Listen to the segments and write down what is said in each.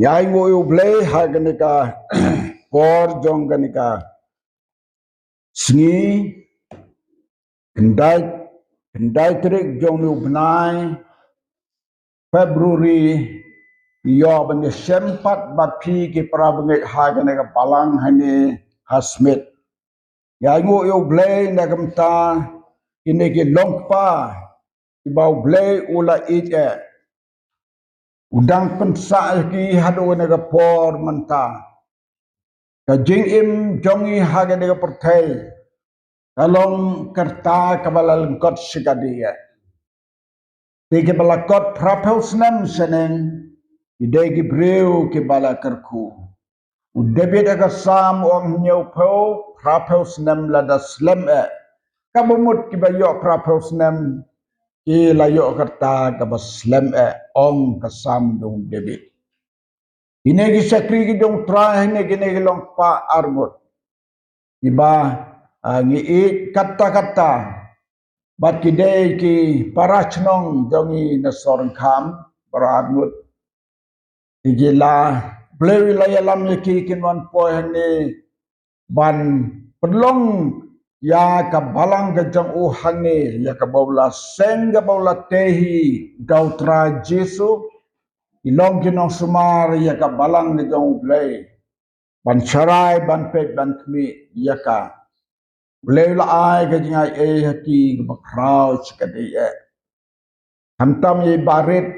Yai ngo yu blay haganika por jong ganika sngi kendai trik jong yu benai Februari yo ban sempat bat pi ki prabengai haganika palang hani hasmit. Yai ngo yu blay nagamta ini ki longpa ibau blay ula ite udang pensa ki hadu naga por manta. Kajing im jongi haga nega pertai kalong kerta kabala lengkot sigadiya tege balakot prapel senam seneng idegi breu ke bala kerku udebet aga sam om nyau po prapel senam lada slem kabumut ki bayo prapel senam ki layo kerta kabas slem ong kasam dong debit inegi sakri ki dong try inegi long pa armut iba ngi kata-kata bat kidei ki parachnong jongi na sorang kham parangut igila blewi la yalam ki kinwan po hani ban pelong ya ka balang ka jang u hangi ya ka bawla seng ka bawla tehi dautra jesu ilong kinong sumar ya ka balang ka jang blei ban charai ban pet ban kmi ya ka blei la ai ka jingai hati ka bakrau chikadei hamtam ye barit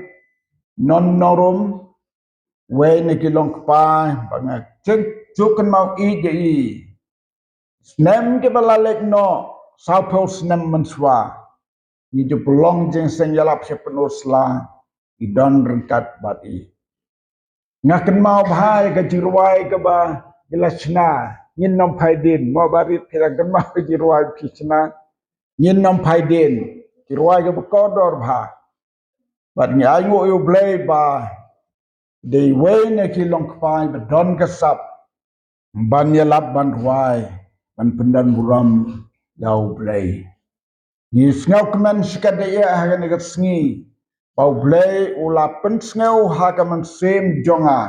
non norum we ne kilong pa banga chek chukan mau I je I snem ke balalek no south snem manswa ni je pelong jeng seng yalap se penusla I don rengkat bat I ngaken mau bhai ka jirwai ka ba ilachna nyin nom phaidin mo barit kira kan mau ka jirwai phichna nyin nom phaidin jirwai ka kodor bha bat ni ai ngo yo blai ba de wayne ki long pai ba don kasap ban yalap ban ruai ban pendan buram yau blai ni snau kemen skade ya ha ne gat sngi pau blai ula pen snau ha ka man sem jonga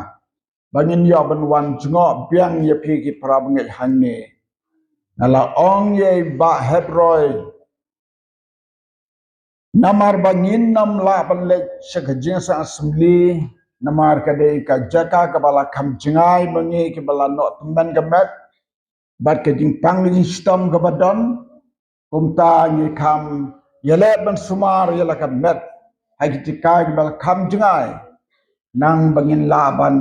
bangin yo ban wan jngo biang ye phi ki prab ngai hanne nala ong ye ba hebroi namar bangin nam la ban le sekajing sa assembly namar kade ka jaka ka bala kham jingai mangi ki bala no temban ka met bat ka jing pang ni stom ka badon kumta ni kham yele ban sumar yela ka met hai ki ka bala kham jingai nang bangin laban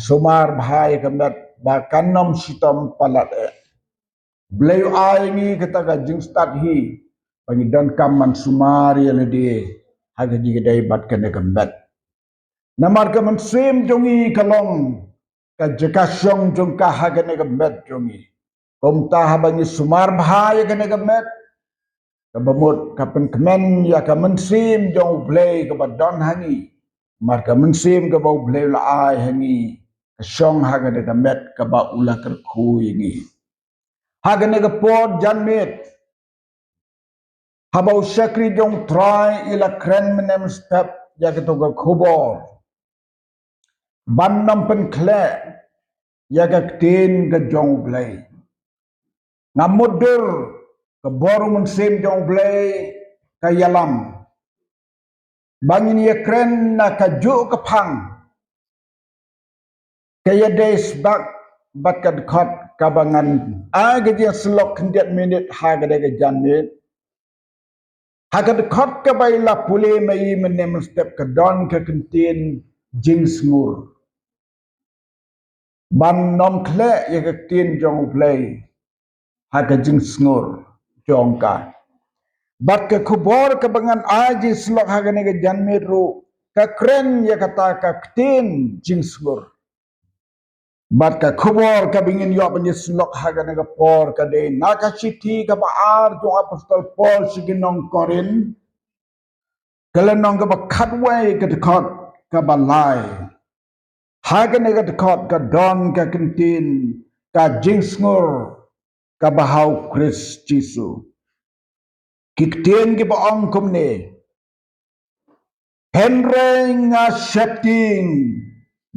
sumar bhai ka met ba kanom sitom palat bleu ai ni kata ka jing start hi bagi don kaman sumar yele de haga ji dai bat ka ne ka met namar ka man sim jongi kalong ka jaka syong jong ka haga ne ka met jongi kom ta habangi sumar bahaya ka ne ka met ka bamut ka pen kemen ya ka man sim jong blei ka badon hangi mar ka man sim ka bau blei la ai hangi ka syong haga ne ka met ka ba ula ker khu yingi haga ne ka pot jan met habau sakri jong try ila kren menem step ya ka to ka khobor ban nam pen khle ya ka tin ka jong blai ngamudur ka boru mun sim jong blai ka yalam bangin ye kren na ka ju ka phang ka ya des bak bat ka khot ka bangan a ga dia slok kendiat minit ha ga de jan minit ha ka khot ka bai la pule mai menem step ka don ka kentin jing smur ban nom khle ye ka tin jong blai ha ka jing sngur jong ka bat ke kubor ke bangan aji slok hagane ke janmit ru ka kren ya kata ka ktin jing sngur bat ka kubor ka bingin yo ban slok hagane ke por ka de na ka citi ka baar jo apostol Paul siginong korin kalenong ka bakatway ka dekot ka balai hagane ka dekot ka don ka ktin ka jing sngur ka bahau Chris Jisu kikten ki baong kumne henre nga setting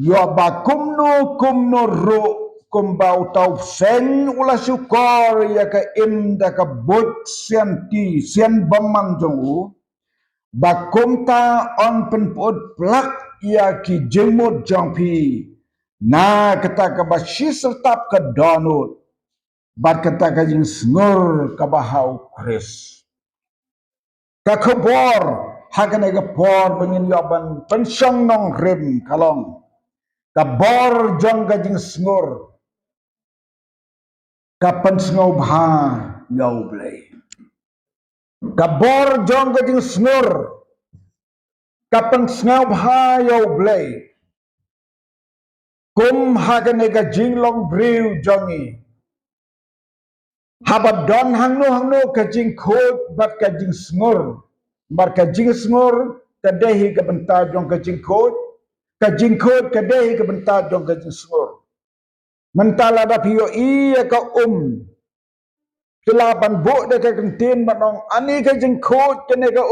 Yo ba kumno ro kumbau tau sen ula syukor ya ka inda ka bot sian ti sian baman jongu ba kumta on penput plak ya ki jemut jongpi na kata ka ba sertap ka donut bat kata ka jing sngur ka bahau kris ka kebor hagane ka por bengin yaban pensong nong rim kalong ka bor jong ka jing sngur kapan sengau bha ngau blai kabor jong ka jing sngur kapan sengau bha ngau blai kum hagane ka jing long briu jongi haba don hangno ka jing khot bat ka jing sngur bar ka jing sngur ka dehi ka benta jong ka jing khot ka dehi ka benta jong ka jing sngur mentala da pio iya ka Kelaban buk dia ke kentin manong ani ke jengkut kene ke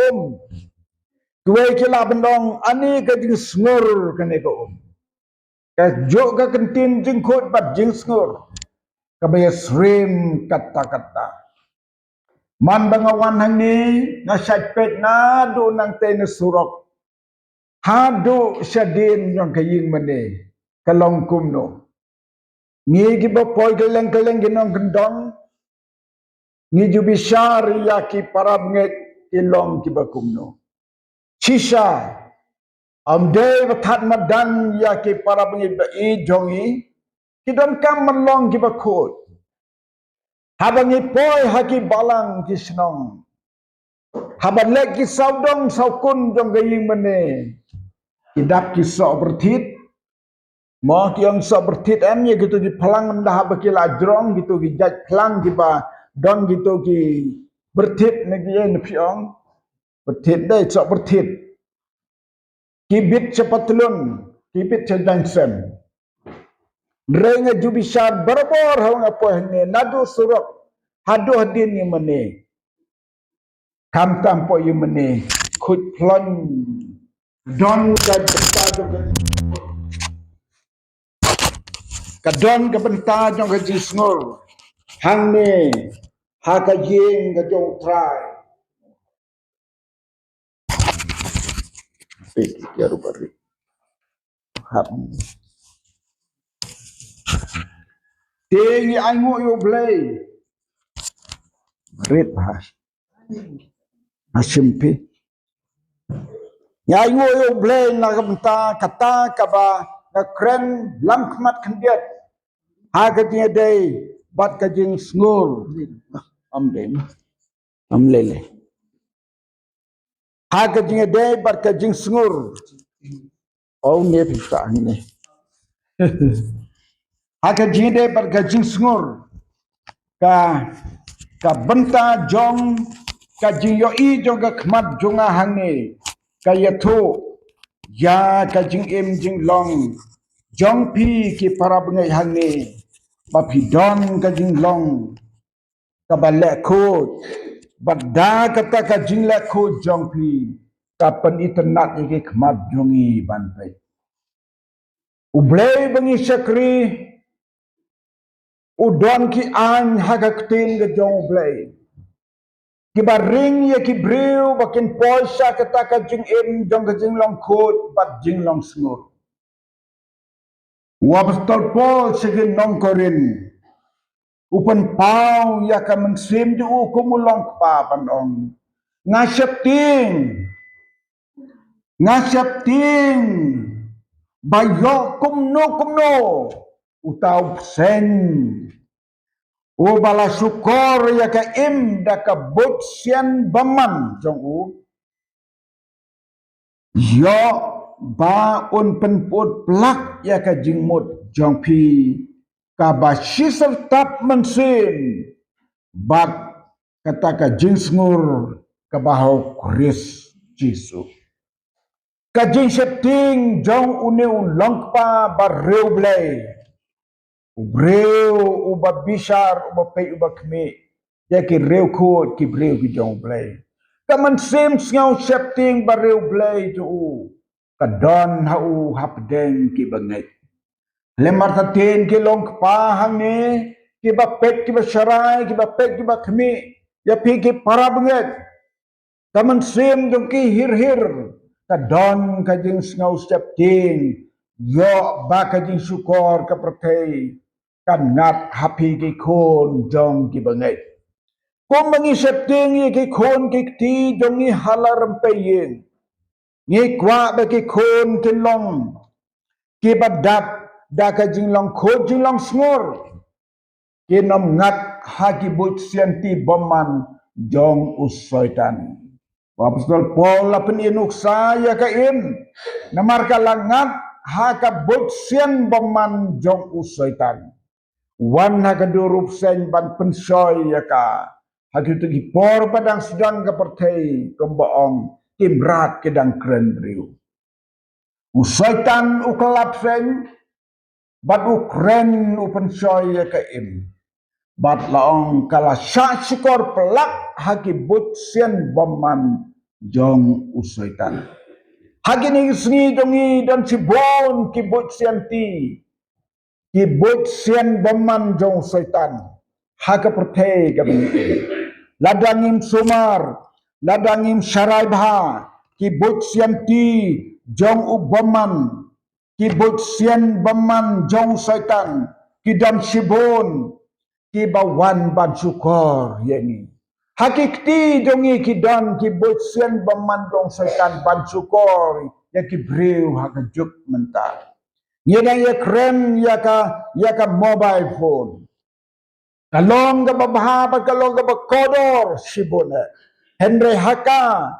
Tuai kelaban dong ani ke jeng sngur kene ke Ke juk ke kentin jengkut bat jeng sngur. Ke baya srim kata-kata. Man bangawan hang ni ngasat pet na do nang tene surok. Hadu syadin yang kaying mene. Kalong kumno. Ngi giba poi geleng-geleng ginong gendong. Ni jubishar yaki para menget ilong kibakumno. Sisa amde batat madan yaki para menget ba I jongi kidon kam melong kibakut. Habangi poi haki balang kisnong. Haban lek ki saudong saukun jong gaying mene. Idap ki sok bertit. Mo ki yang sok bertit em ye gitu di pelang mendah baki lajrong gitu ki jat pelang kiba don gitu ki bertit negi ye nepiong bertit deh sok bertit kibit cepatlun kibit cedangsem renga jubisar berbor hang apa ne nadu surok hadu hadin ye mene kam tampo ye mene khut plon don ka don ka benta jong ka jisngur hang ne ha ka yeng ka jong trai ya rupari hap tengi aingo yo blay red bahas asimpi ya aingo yo blay na kamta kata kaba na kren lam khmat khandiat ha ka dia day bat ka jing sngur am lele ha ka dia day bat ka jing sngur oh ne pita ni ha ka dia day bat ka jing sngur ka benta jong ka jing yo I jong ka khmat jonga hangne ka yatho ya ka jing em jing long jong pi ki para bengai hangne ba pi don ka jing long ka ba le khot ba da kata ka jing le khot jong pi ka pen internet ki khmat jongi ban pai ublei bengi sakri udon ki an haga ktin ke jong ublei ki ba ring ye ki briu bakin poisa kata ka jing em jong ka jing long khot bat jing long sngur wa pastol pol segin nong korin upan pau ya ka mensim du kumulong pa panong ngasap ting bayo kumno utau sen o bala syukur ya ka im da ka bot sian baman jong yo ba un penput plak ya ka jingmut jong pi ka ba sertap mensin bat kata ka jingsngur ka bahau kris jisu ka jing septing jong uneu longpa ba reu blai breu uba bishar uba pei uba khme ya ki reu khot ki breu ki jong blai kaman sem ngau septing ba reu blai tu kadon hau hapdeng ki bangai lemar tatin ki long pa hang ni ki bapet ki basyarai ki bapet ki bakmi ya pi ki para banget taman sim jong ki hir kadon kajing ngau step ting yo ba kajing syukur ka pertai kan ngat happy ki khon jong ki bangai kum mangi setting ye ki khon ki ti jong ni halar peyin ni kwa ba ki khon kin long ki badap da ka jinglong khon jinglong sngur ki nom ngat ha ki but sianti boman jong usoitan Apostol Paul lapin inuk saya ka in namar ka langat ha ka but sian boman jong usoitan wan ha ka durup sen ban pensoy ya ka hagi tu por padang sedang ka pertai kembaong timrat kedang kren riu usaitan ukelap sen bat ukren upensoy ya ka im bat laong kala syakor pelak hagi but sian boman jong usaitan hagi ni sengi dongi dan cibon ki but sian ti kibut sian baman jong setan haka pertai kami ladangim sumar ladangim syarai bha kibut sian ti jong ubaman kibut sian baman jong setan kidam sibon kibawan ban syukur yani hakikti jongi kidan kibut sian baman jong setan ban syukur ya kibriu hakajuk mentah Yena ya keren ya ka mobile phone. Kalong ka babahaba kalong ka bakodor sibuna. Henry haka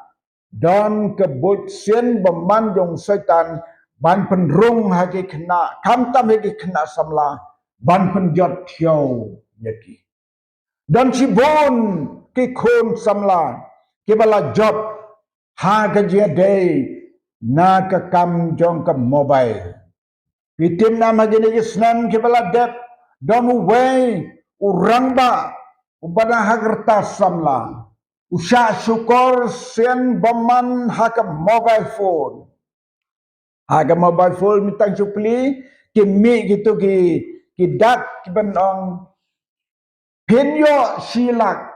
don ke butsin bemandung setan ban penrung haki kena kamtam haki kena samla ban penjot tiau yaki. Dan sibun ki kun samla ki bala job ha ka jadai na ka kam jong ka mobile. Itim nama gini isnan kibala dep don uway urang ba ubana hagerta samla usha syukur sen baman haka mobile phone mitang supli kimi gitu ki dak kibenong pinyo silak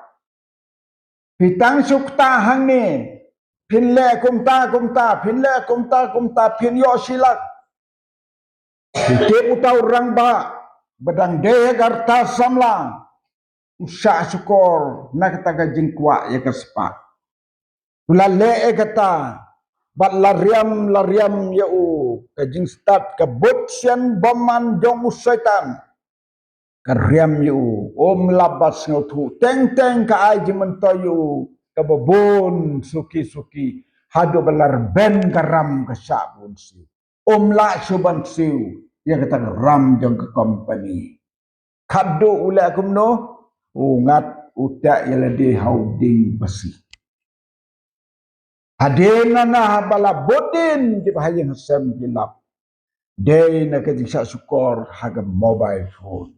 pitang sukta hang ni pinle kumta pinyo silak Kita tahu orang ba bedang deh garta samla usah syukur nak kata jingkwa ya kesepak tula le kata bat lariam ya kajing start ke botsian boman jong setan kariam yu labas ngotu teng ka aji mentoyu ke bebun suki hadu belar ben karam ke sabun si la suban siu yang kata ram jong ke company kado ule akum no ungat utak yala di hauding besi adena na bala bodin di bahaya hasem gilap day na kajisa sukor haga mobile phone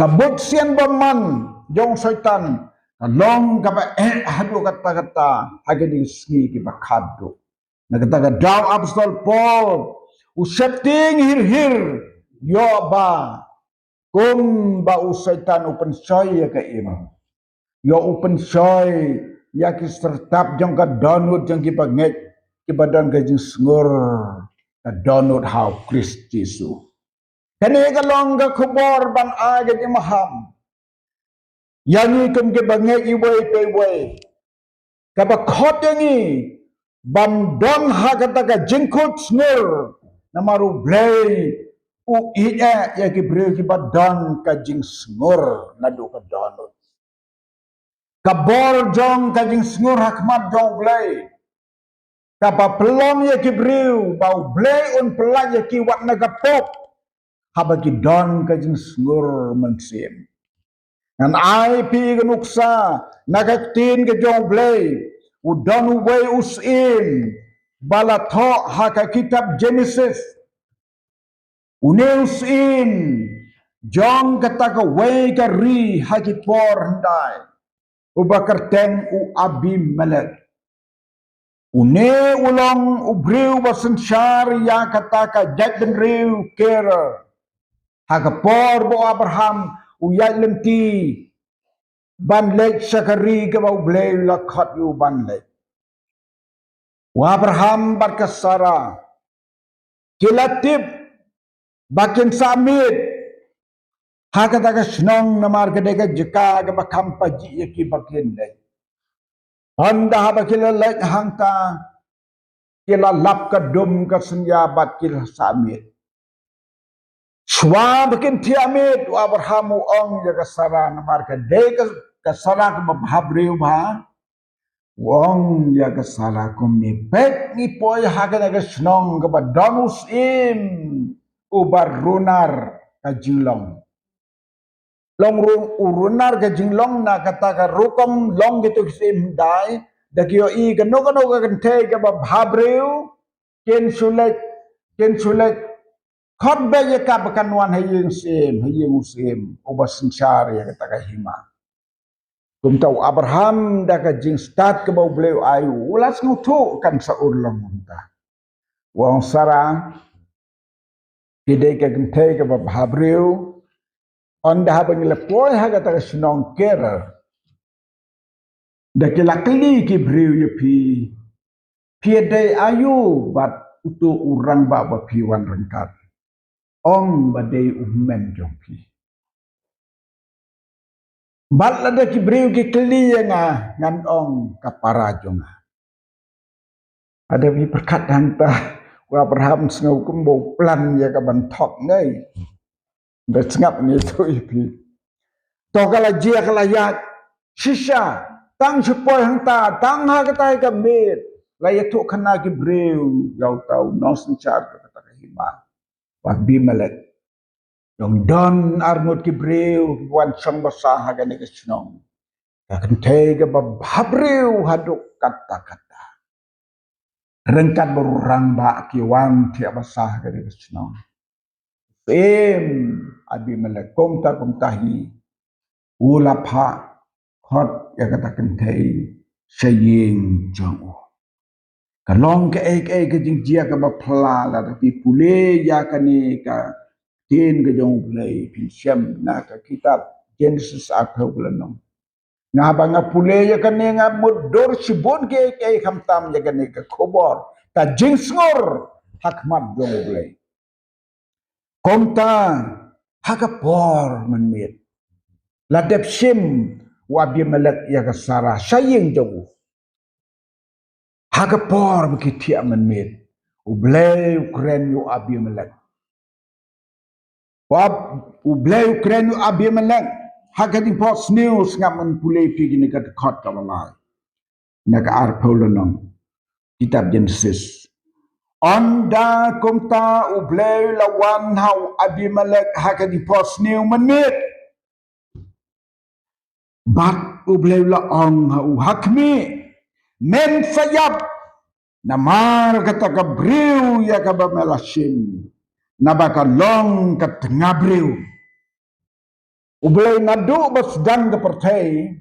kabut sian baman jong syaitan kalong kaba hadu kata haga di ski ki bakado na kata daw apostol Paul usetting hir yo ba kum ba usaitan open soy ya ka im yo open soy ya ki sertap jang ka download jang ki banget ki badan ka jing sngur ka download how Kristisu kani ka long ka kubor ban aga di maham yani kum ki banget i way pe way ka ba khot ni ban don ha ka ta ka jingkut sngur namaru blay u iya ya ki breu ki badan ka jing sngur nadu ka donut kabor jong ka jing sngur hakmat jong blay kapa pelong ya ki breu bau blay un pelan ya ki wat naga pop haba ki don ka jing sngur mensim nan ai pi genuksa naga tin ke jong blay u don way usin bala tho haka kitab Genesis Uneus in jong kata ka way ka ri hagi por handai ubakar ten u Abimelech Une ulang ubriu basensyar ya kata ka Jack ben riu kera. Haga por bo Abraham uyat lenti ban lek sakari ke bau bleu lakhat yu ban lek. Wa Abraham berkasara kilatip bakin samit haga taga senong namar kedega jeka ke bakam paji yaki bakin lek. Honda haba kila lek hangta kila lap ke dum ke senjabat kila samit. Shwa bakin tiamit wa Abraham ong jaga sara namar kedega kasara ke babhabriu ba. Wong ya ke sala kum ni pek ni poi haga naga snong ke badonus im ubar runar ka jinglong. Long urunar ka jinglong na kata ka rukong long gitu kisim dai dagio I ka no ka kente ka babhabreu ken sulet khot be ye ka bakanwan hayeng usim ubar sinsar ya kata ka hima. Kum tahu Abraham dah ke jing start ke bau beliau ayu. Ulas ngutuk kan seurlang muntah. Wang sarang. Kidai ke gentai ke bab habriu. Anda habang lepoi haga tak senong kera. Dah kila keli ki briu ye pi. Piadai ayu bat utu urang ba piwan rengkat. Ong badai umen jong pi. Bat lada ki briu ki keli nga ngan ong kapara jonga. Ada bi perkat hangta wa Abraham sengau kumbo plan ya ka bantok ngai. Dah sengap ni tu ipi. To kala jia kala yak shisha tang supoi hangta tang ha katai ka mit. La ya tu kana ki breu yau tau nos char ka kata ka hima. Wa bi melek. Dong don armut ki breu wan sang basah ha ka ni ka snong. Ka kentei ka babreu haduk kata-kata. Rengkat berurang ba kiwan tiap basah ka ni ka snong. Abi melekom ta kumtahi ulapha khot ya kata kentai saying jong kalong ke ke jingjia ka bapla la tapi pule ya kani ka tin ke jong pulai pinsyam na ka kitab Genesis akho bulanong nga banga pule ya kani nga modor sibon ke khamtam ya kani ka khobor ta jingsngor hakmat jong pulai komta hakapor menmit ladep sim wabi melek ya kasara saying jauh hakapor bekitia menmit ublay ukren yu abi melek ublay ukren yu abi melek hakati pos news ngamen pulai pigi ni kat khot kamalai naga arpolonong kitab Genesis anda komta ublay lawan hau abi melek hakati pos new menmit bat ublay la ong hau hakmi men sayap namar kata kabriu ya kabamelasim nabaka long kat ngabriu ublay nadu basdan ke pertai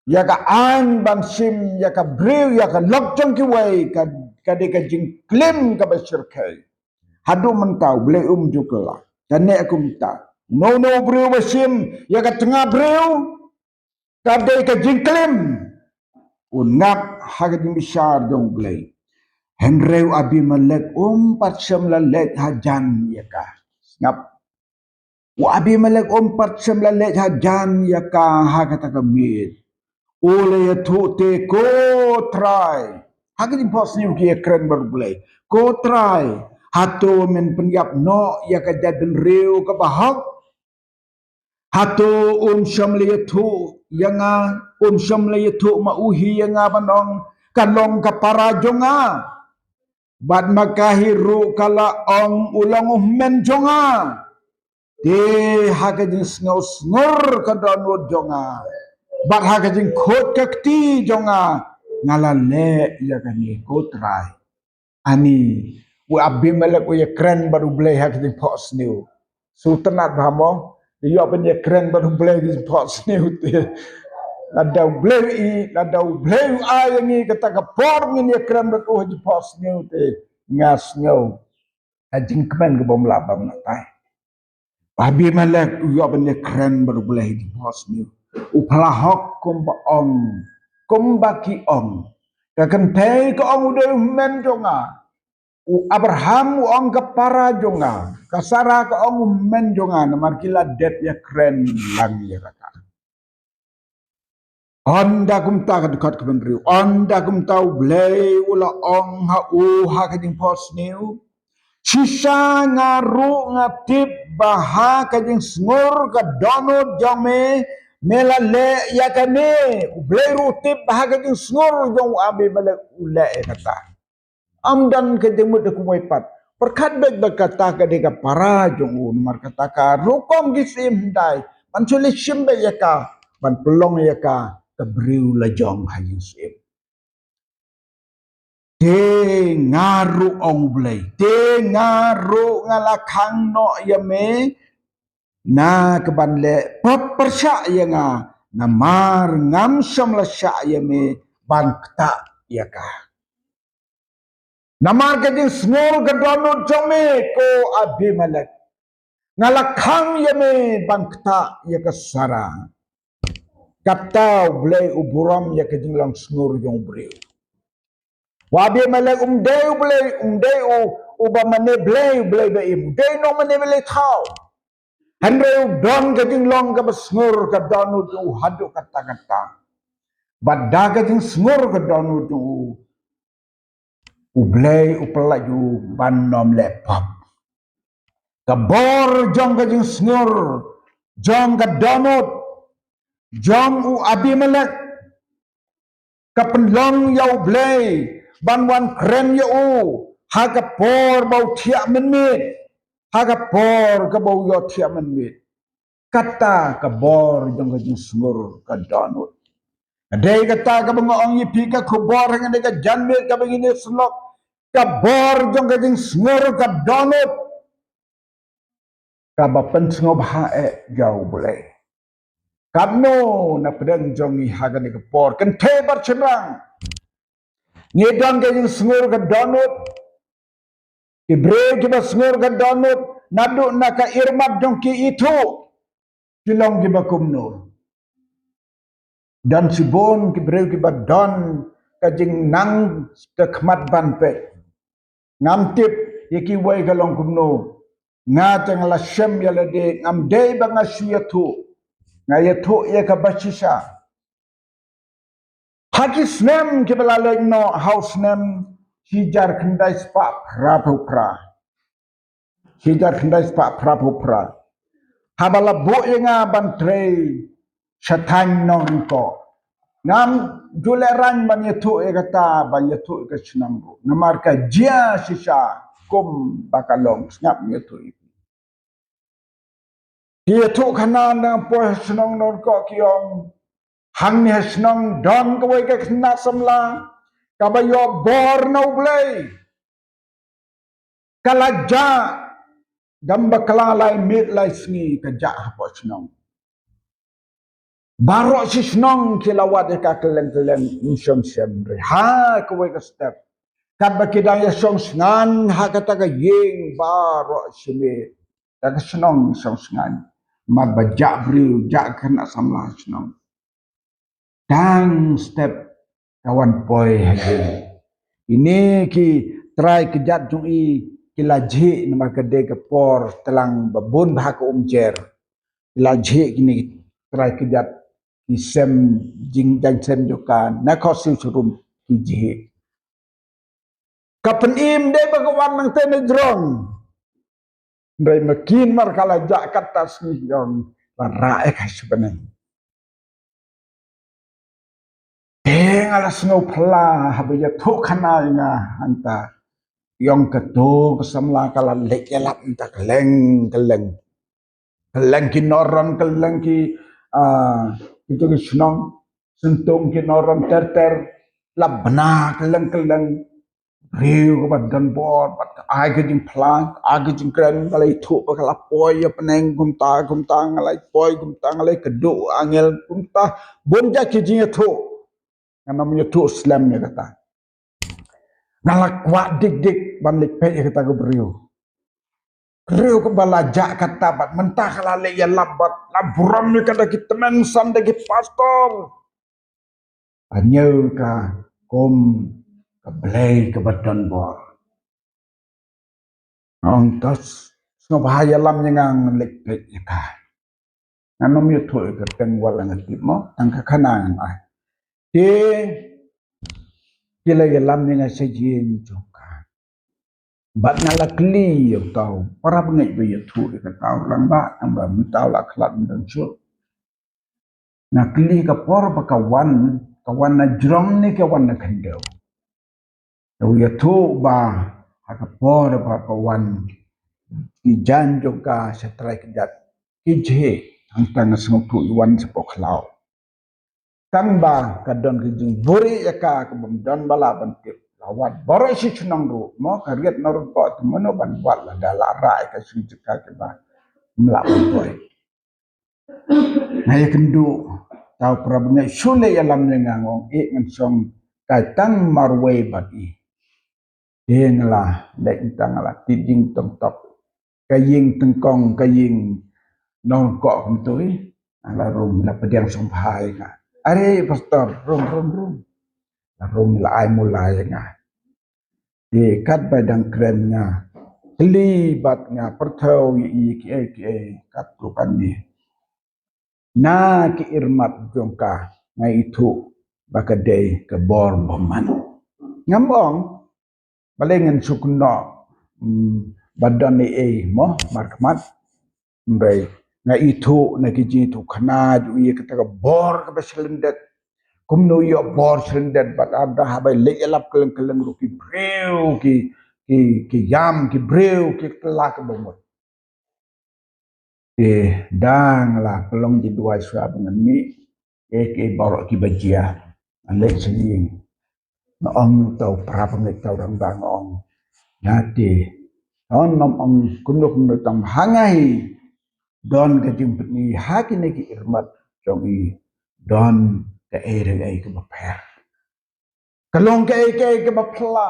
ya ka an bansim ya kabriu ya ka lokjong ki wai ka de ka jing klim ka basirkai hadu mentau ublay jukala dan ne aku minta no briu basim ya ka tengah briu ka de ka jing klim unap hagadi misar dong blay Henreu abi melek pat lek hajan yaka ngap wa abi melek pat lek hajan yaka ha kata kemit ole tu te ko try hagadi pos ni ki keren berblay ko try hatu men penyap no yaka jadin reu ke bahak hatu syamliyatu yanga syamliyatu mauhi yanga banong kalong kapara jonga bad makahiru kala ong ulang men jonga de hakajing sngur kadano jonga bad hakajing khot kakti jonga ngalale ya kani kotrai ani wa abimelek wa kren baru blay hakajing pos new sultanat bhamo yo ben ye kren baru blay di pos new ladau bleu ai ngi kata ka por ngi kram rat oh ji pos nyu te ngas nyu ajing kemen ke bom labam na tai babi malak yo ben kram berbelai di pos nyu upala hok kum ba ong kum ba ki ong ka kan te ko ong udah men jonga u Abraham u ong ka para jonga kasara ka ong men jonga namar kila det ya kren lang ya kata Anda kumta ka dekat ke bendri. Anda kumta blay ula ong ha u ha kajing pos niu. Sisa ngaru ngatip baha kajing sngur ka dono jame mela le ya kane. Blay rutip baha kajing sngur jong abi bala ula kata. Amdan kajing mut aku pat. Perkat beg berkata ka deka para jong u nomor kata ka rukom gisim dai. Mansuli simbe ya ka. Ban pelong ya ka. Kebriu lejong hayu sip. Te ngaru ong blay. Te ngaru ngalakang no yame. Na kebanle persyak ya nga. Namar ngam samla syak yame. Ban kta ya ka. Namar kajing snur kedonut jome ko Abimelek. Ngalakang yame ban kta ya ka sara. Kaptau blay uburam ya kajing lang snur jong briu. Wabi malak umdeu blay uba mane blay ba im day no mane blay tau handreu don kajing long ka basngur ka donu tu hadu kata badda kajing sngur ka donu tu blay upelaju banom lepap kabor jong kajing sngur jong ka donut jong abi malak kapenlong yau blay banwan kren yau haga por bau tiak menmit haga por ke bau yo tiak menmit kata ke bor jong ke smur ke donut adai kata ke bengong yipi ke kubor dengan ke janmit ke begini selok ke bor jong ke smur ke donut ke bapen sengob hae jauh boleh kamu na pedang jong haga ni ke por kente bercenang ngedang ke smur ke donut Ibrahim kita sengur ke donut naduk naka irmat jongki itu kilong kita kumnur dan sibon Ibrahim kita don kajing nang kekmat banpet ngamtip yaki way kalong kumno ngatang la shem yalade ngamdey ba nga suyatu ngayatu ya kabasisa hakis nem kibalaleng no house nem hijar kendai spa prapupra hijar kendai spa prapupra habala bo nga bantre syatan nonko ngam juleran banyetu kata banyetu ke senanggo namar ka jia sisa kum bakalong ngap nyetu dia tu kana na po senang nonko kiong hang ni senang don ko ke kena semla kabayo bor no blay kalaja damba kala lai mit lai sni kajak apa senang barok si senang kilawat ka keleng-keleng insyam semre ha ko ke step kan bakidang ya song sengan ha kata ka yeng barok simi tak senang song sengan mat bajak bri jak kena samlah senang dan step kawan poi hagi ini ki try kejat jui kilaji nomor kede ke por telang babun bahak umjer kilaji kini try kejat isem jing dan sem jokan na kosil surum kiji kapen im de bagawan nang tene drong ndai makin mar kala jak kata sni yon ra ek sebenarnya alas ngau pala habaya tu kana nga anta yang ketu kesamla kala lekelap anta keleng kinoron keleng ki itu ki senong sentung kinoron ter labna keleng riu ke badan bor bat ai ke jing plang ai ke jing kren ngalai thu pa kala poi ya peneng gum ta ngalai poi gum ta ngalai kedu angel gum ta bon ja ke jing thu ngam ya thu slam ya kata ngalak kwa dik dik ban lik pe ya kata ke riu riu ke balajak kata bat mentah kala le ya labat laburam ya kata kita men san de pastor anyau ka kom ke belai ke badan bor ang tas no bahaya lam nyangang lek pek ka nanom yu thu ke teng wala ngati mo ang kakanang ai te kila ya lam nyanga sejin joka bat ngala kli yu tau para bengai be yu thu ke tau lang ba ang ba tau la klat dan chu na kli ka por ba kawan na jrom ni kawan na kandau yu thu ba ka por ba kawan ijan juga setelah kejat ije antang sengpu iwan sepok lau tamba kadon kijing buri yaka kebom don bala bantip lawat boro si chunang ru mo kariat norun ko temono ban buat la dala rai ka sujeka ke ba melawan boy ngai kendu tau prabngai sule yalam ngangong e ngensong kaitang marway badi dengla lek tangala tiding top kaying tengkong kaying non kok mtui ala rum la pediang sompai nga are pastor rum la ai mulai nga di kat badang kren nga libat nga perthau yi ki kat tukan ni na ki irmat jongka nga itu bakadei ke bor boman ngambong balengan sukno badan ni mo markmat mbay nga itu na kiji tu khana ju ye kata bor ka beselendet kumno yo bor selendet bat ada habai le elap keleng ru ki breu ki yam ki breu ki telak bomot dang la pelong di dua sua dengan mi ke bor ki bajia alek sing na ong tau prapangai tau rang bang ong nati on nom ong kunuk tam hangai don ka jimpet ni haki ne ki irmat jongi don ka ere ai ka baper kalong ka ke bapla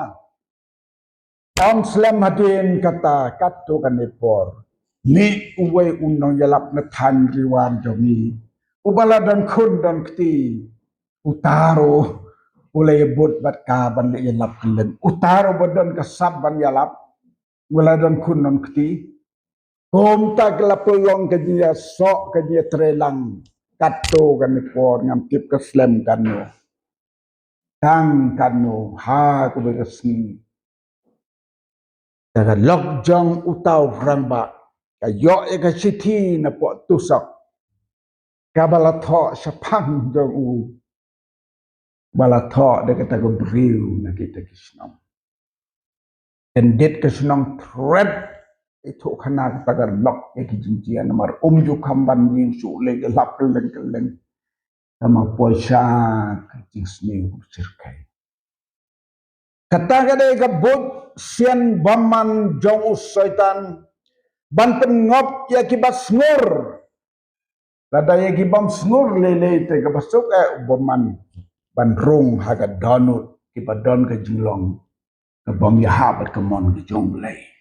on slam hadin kata katto kan epor ni uwe unong yalap na tan riwan jongi ubala dan kun dan kti utaro ulay bot bat ka ban le yalap len utaro bodon ka sabban yalap wala dan kun dan kti Kom tak lapulong ke dia sok ke dia trelang kato kan por ngam tip ke slam kanu tang kanu ha ku beresi daga lok jong utau ramba ka yo e ka siti na po tusak ka balatho sapang jong u balatho de kata go briu na kita kisnam endit kisnam thread itu kena katakan lok ya kijinjian nomor ju kamban yin su le lap keleng sama poisa kijing sni sirkai kata kada ka bot sian baman jong usaitan ban pengop ya kibat sngur lada ya kibam sngur lele te ka basuk baman ban rung haga donut kibat don ka jinglong ka bam ya habat ka mon ki jong lei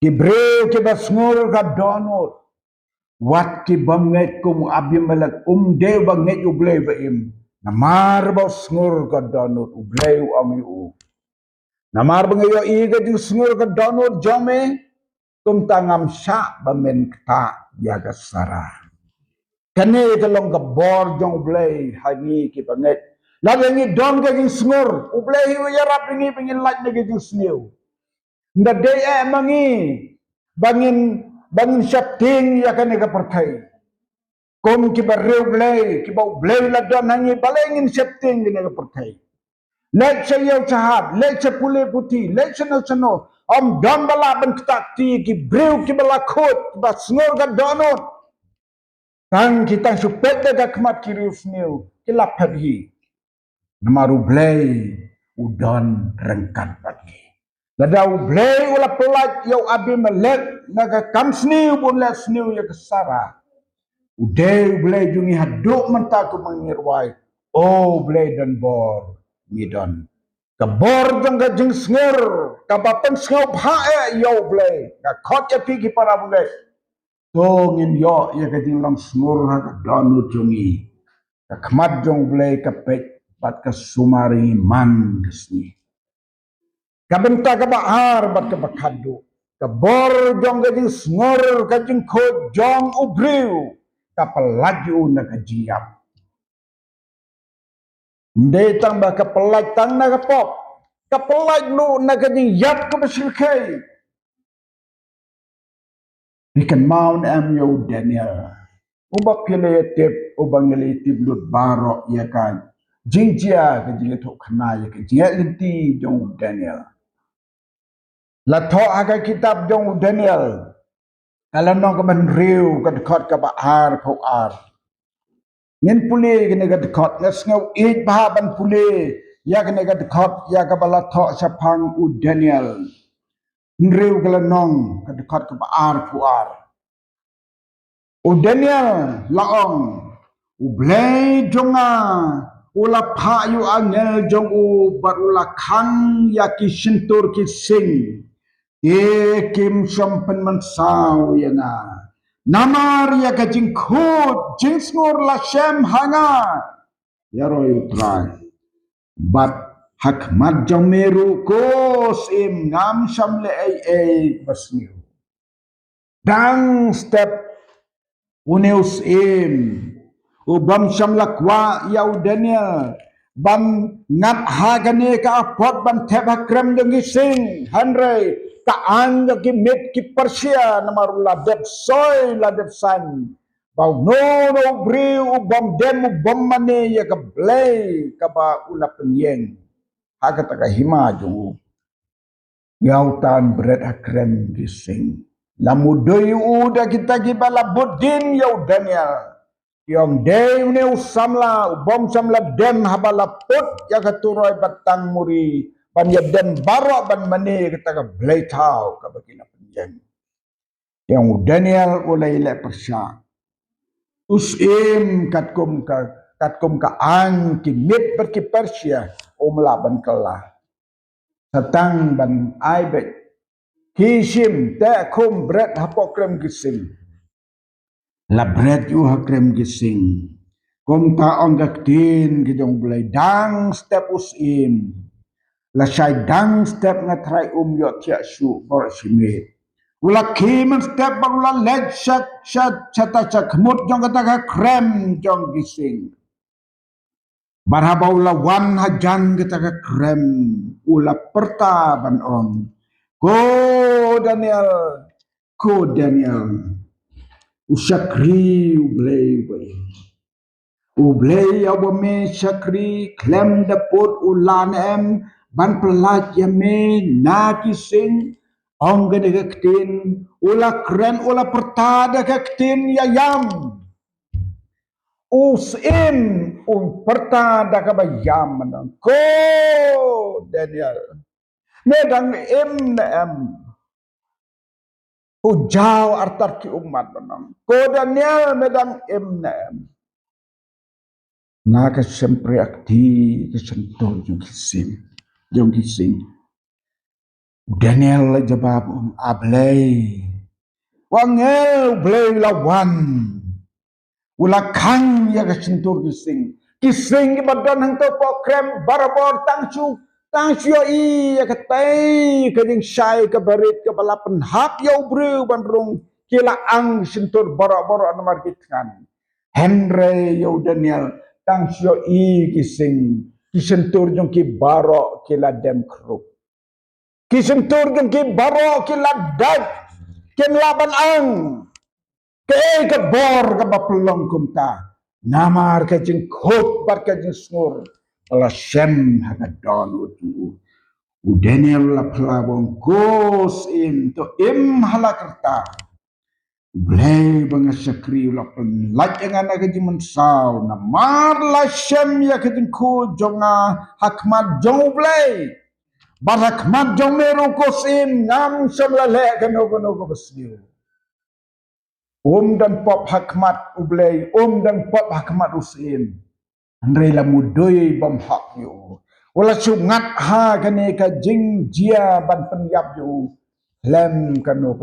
Kibre ke basngur ka donut wat ki banget kum abim malak de banget ublay ba im namar ba sngur ka donut ublay am yu namar ba ngayo iga di sngur ka donut jame kum tangam sya ba men kta yaga sara kane kalong ka bor jong ublay hagi ki banget laga ngi don ka ging sngur ublay yu yarap ngi pengin laj na ging sniu nda de mangi bangin syapting ya kan ka pertai kom ki bareu blay ki bau blay la don hangi balengin syapting ni ka pertai lek sayo sahat lek sepule putih lek seno om don bala ben ketakti ki breu ki bala khot ba snor ka donot tang kita supet ka kmat ki rufniu ki laphat hi namaru blay udon rengkat bagi. Ladau blay ula pelat yau abi melek naga kamsni pun let sniu ya kesara. Udai blay jungi haduk mentaku mengirwai. Oh blay dan bor midon. Kebor jong gajing snger kabapen sngau phae yau blay. Ka khot ya pi ki para blay. Tongin yo ya gajing lam sngur ha donu jungi. Ka khmat jong blay kapet pat ka sumari man kesni. Kabenta ka bahar bat ka bakhadu. Kabor jong gajing sngur gajing khot jong ubriu. Kapelaju na kajiap. Ndai tambah kapelaj tang na kapop. Kapelaj lu na kajing yap ka basilkay. Ikan maun am yo Daniel. Ubak pilayatip ubang yalitib lut barok ya kan. Jingjia kajing ito kena ya kajing linti jong Daniel. Lato aga kitab jong Daniel. Kalau nong kaman riu kadkot ka baar kau ar. Ngin puli kena kadkot ngas ngau id bahaban puli ya kena kadkot ya kabala to sapang u Daniel. Nriu kalau nong kadkot ka baar kau ar. U Daniel laong u blay jonga ula phayu angel jong u barula khang ya ki sintur ki sing. Kim sampen mansau ya na. Namar ya ka jingkhut jingsngur la shem hanga. Ya roy utrai. Bat hakmat jameru kos im ngam samle ai basniu. Dang step uneus im. Ubam samla kwa yau Daniel. Ban ngap hagane ka apot ban teba krem dengi sing. Hanrei. Kaan ki mit ki Persia namarula dep soy la dep san bau no bri ubam dem ubam mane ya ka blay ka ba ula penyeng haga taka hima ju yautan berat akrem gising lamu doy uda kita gibala budin yau Daniel yang day ne usamla ubam samla dem habala put ya ka turoy batang muri ban ya den barok ban mane kita ka blay tau ka bakina penjeng yang Daniel ulai le persya usim katkum ka an ki mit per ki Persia umla ban kelah satang ban aibet kishim te kum bread hapokrem gising la bread yu hakrem gising kum ta onggak tin gidong blay dang step usim la shai dang step ngatrai yo tia su bor simit ula kimen step ula leg shat chata chakmut jong kata ka krem jong gising barhaba ula wan hajan kata ka krem ula perta ban ong ko Daniel usakri ublay abome sakri klem dapot ulan em ban pelat yame na kising ong gede kektin ula kren ula pertada kektin yayam usim pertada kabayam menang ko Daniel medang im na em ujau artar ki umat menang ko Daniel medang im na em naga sempre akti kesentuh jong kising Daniel jawab ablay wangel blay lawan ula kang ya kesentuh kising badan hang to program barabor tangsu i ya katai kading syai ke barit ke balapan hak ya ubru bandrung kila ang sentur barabor anamar kitkan Henry ya Daniel tang sio i kising kisentur jong ki baro kila dem kruk kisentur jong ki baro kila dag ken laban ang ke bor ka bapulong kumta namar ka jing khot bar ka jing sngur ala shem hagadon utu Daniel la plabong kos im to im halakerta Blay bang sakri ulap like yang anak kejiman saw na mar la shem ya kejengku jonga hakmat jong blay bar hakmat jong meru kosim ngam semla le kano ko besliu dan pop hakmat ublay dan pop hakmat usim andre la mudoi bam hak yu wala sungat ha kane ka jing jia ban penyap yu lem kano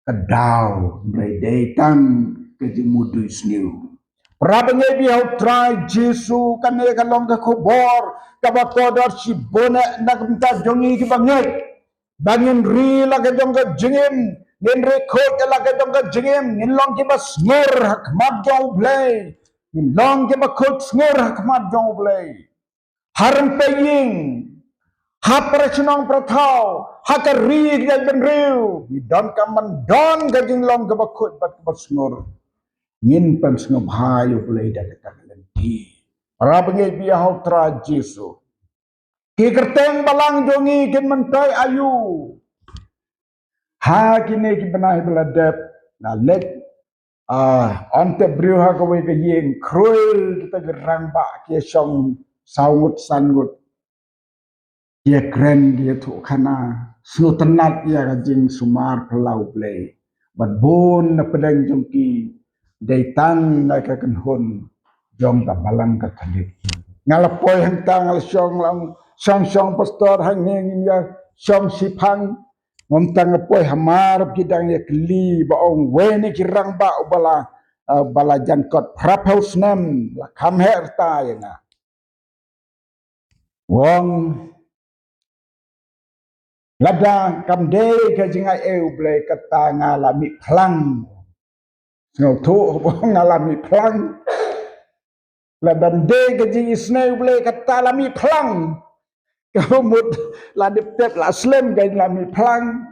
kadau dari tang kejemudu sniu. Prabengai biau try Jesu kane kalong ka kubor kabakodar si bona nagmta jongi ki banget bangin ri la ka jong ka jingim nin rekod la ka jong ka jingim nin long ki bas ngor hakmat jong blay nin long ki bakot ngor hakmat jong blay haram paying Haprasunong pratau, hakari dia benriu, dan kaman don gajing long kebakut bat kebasngur, ngin pensngum hayu boleh dah kita kelenti. Para bengai biahau tra Jesu, kikerteng balang jongi kin mentai ayu, ha kini ki benai beladap, na let ante beriu ha kawai kayeng kruil kita gerang bak kiesong saut sangut. Dia keren dia tu kana sunu tenat ia kajing sumar pelau play bat bon na pedang jongki dai tang na ka kenhun jong ka balang ka thalit ngalapoi hang tang al syong lang syong pastor hang ngin ya syong sipang ngom tang poi hamar kidang ya kli ba ong we ni kirang ba bala bala jankot praphaus nam la kham her ta ya na wong Lada kamde ke jingai blay kata ngalami pelang. Ngotu ngalami pelang. Lada de ke jingai snai blay kata ngalami pelang. Kamut ladip tep la slim ke ngalami pelang.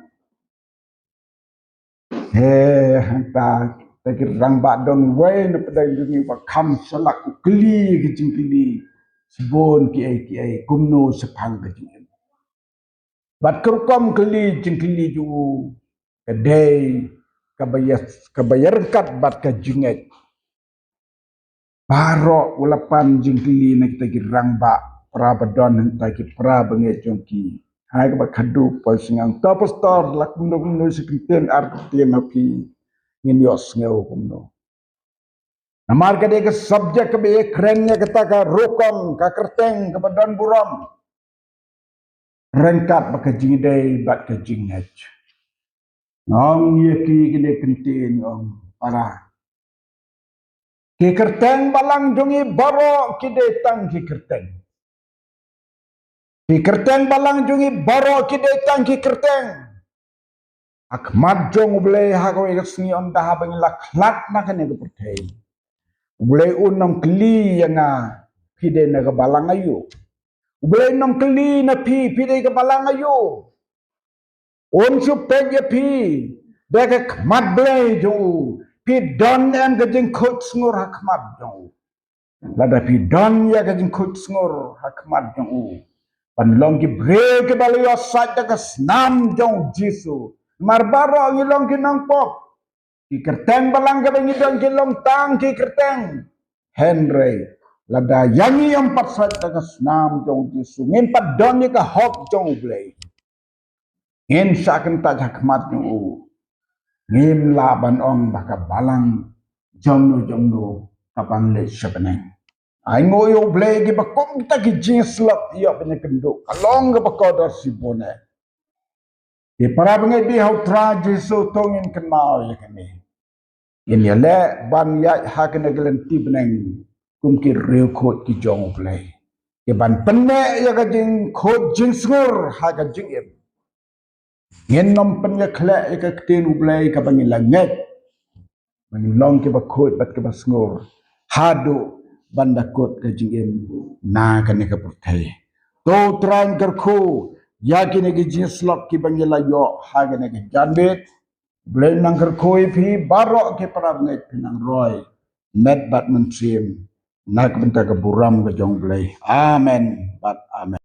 Hanta takir rang ba don way na pedai dungi ba kam salak ukli ke jingkili. Sebon ki ai kumno sepang ke jingai. Bat kerkom keli jengkeli ju kedai kabayar kat bat ke jinget barok ulapan jengkeli nak kita girang ba pra badon hentai ki pra benget jongki hai ka khadu pol singang to pastor lakundo kumno sekiten artien api ngin yos ngeu kumno namar ka de ke subjek ke be krennya kata ka rokong ka kerteng ka badan buram rengkat baka jingdai bat ke jinget ngong ye ki gede kentin ngong para ki kerteng balang jongi baro ki de tang ki kerteng balang jongi baro ki de tang ki kerteng akmat jong ble ha ko ngi on da bang laklat na kane ko pertei ble unam kli yana ki de na ga balang ayu ble nam kli na pi de ga balang ayu on su peg ye pi de ga kmat ble jo pi don em ga jing khot sngur hakmat jong lada pi don ya ga jing khot sngur hakmat jong pan long ki bre ke bali yo sat ga snam jong Jesu marbaro ngi long ki nang pop ki kerteng balang ga ngi dong ki long tang ki kerteng Henry lada yangi yang pat sat ga snam jong Jesu ngin pat don ni ka hok jong ble ngin saken ta hakmat jong ngim laban ong baka balang jomno kapang le sebeneng ai ngoyo ble gi bakom ta gi jinslap ya benya kendo kalong ga bakodar sibone e para bengai di hau tra Jesu tongin kenal ya kene in ya le ban ya ha kene gelenti beneng kum ki reu khot ki jong ble ke ban penne ya ga jing khot jing sngur ha ga jing em ngin nom penya khle ka tin ublay ka bangin langet bangin long ke bakot bat ke basngor hadu bandakot ka jingem na ka ne ka perthai to tran karkhu ya ki ne ki jinslop ki bangin la yo ha ga ne ki janbet blay nang karkhu phi baro ke parab ngai pinang roy met bat mentrim nak benta ka buram ka jong blay amen bat amen